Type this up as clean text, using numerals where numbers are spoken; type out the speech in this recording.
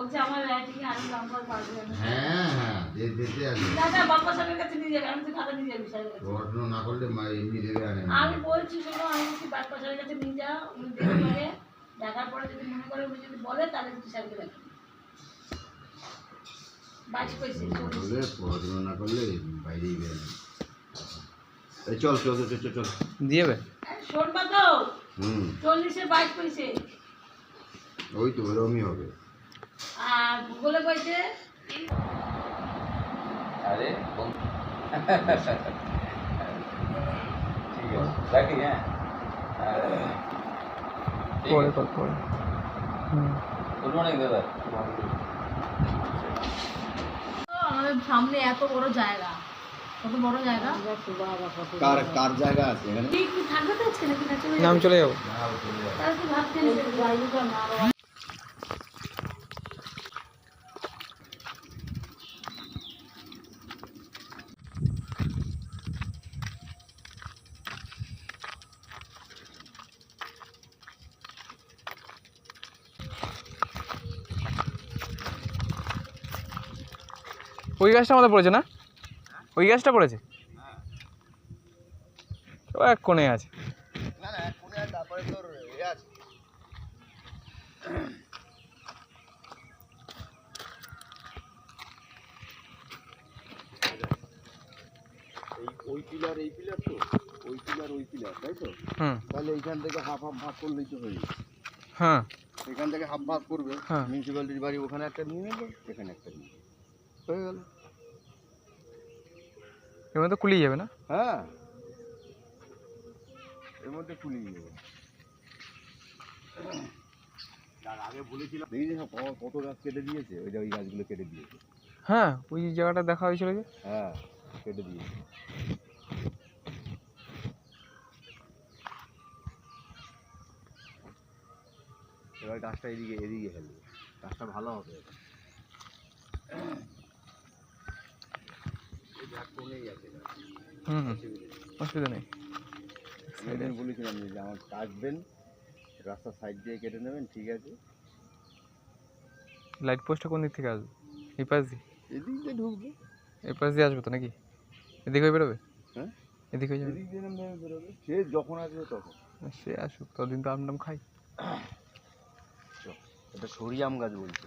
বলছে আমার রাইটিং আর নাম্বার পারবে না। হ্যাঁ হ্যাঁ দিতে আসবে দাদা বাবা সাহেবের কাছে নিয়ে যাবে, আমি তো খাতা নিয়ে যাবি স্যারের কাছে। পড়াশোনা না করলে মা এমনি দেবে আনে আমি বলছি শোনো, আমি বলছি বাপ্পা স্যারের কাছে নিয়ে যাও, উনি দেখবে, দেখার পরে যদি মনে করে উনি যদি বলে তাহলে কিন্তু স্যারকে রাখি 22 পয়সা বলে পড়াশোনা না করলে বাইরেই বের এই চল চল চল চল চল দিয়ে দেবে শোনবা তো 40 এর 22 পয়সা ওই তো ওরকমই হবে। আর ভূগোলে কইছে আরে ঠিক আছে রাখি। হ্যাঁ পরে কল পরে গুড মর্নিং দাদা। আমাদের সামনে এত বড় জায়গা, কত বড় জায়গা। কার কার জায়গা আছে এখানে? কি থাকবে তো আজকে নাকি না চলে নাম চলে যাবো। তাহলে কি ভাবছেন জায়গাটা না ওই গাছটা আমাদের পড়েছে না? ওই গাছটা পড়েছে, ও এক কোণে আছে। না না কোনে তারপরে তোর এ আছে ওই পিলার এই পিলার তো ওই পিলার তাই তো। তাহলে এইখান থেকে হাফ হাফ ভাগ করলেই তো হয়ে যাবে। হ্যাঁ এখান থেকে হাফ ভাগ করবে, হ্যাঁ। মিউনিসিপ্যালিটির বাড়ি ওখানে একটা নিয়ে নেবে, এখানে একটা নিয়ে নেবে, হয়ে গেল। এর মধ্যে কুলিয়ে যাবে না? হ্যাঁ এর মধ্যে কুলিয়ে যাবে। তার আগে বলেছিলাম দেখি কত গাছ কেটে দিয়েছে, ওই যে ওই গাছগুলো কেটে দিয়েছে। হ্যাঁ ওই জায়গাটা দেখা হয়েছিল যে। হ্যাঁ কেটে দিয়েছে। এবার গাছটা এদিকে এদিকে ফেলবে, গাছটা ভালো হবে। অসুবিধা নেই। আমি বলেছিলাম যে আমার কাটবেন, রাস্তার সাইড দিয়ে কেটে নেবেন, ঠিক আছে। লাইট পোস্টটা কোন দিক থেকে আসবে? এই পাশ দিয়ে? এদিক দিয়ে ঢুকবে। এই পাশ দিয়ে আসবে তো নাকি? এদিকে হয়ে বেরোবে? হ্যাঁ এদিকে হয়ে যাবে। এদিক দিয়ে নেমে বেরোবে, সে যখন আসবে তখন। সে আসুক, ততদিন তো আম টাম খাই। এটা সরিয়ে আম গাছ বলছে।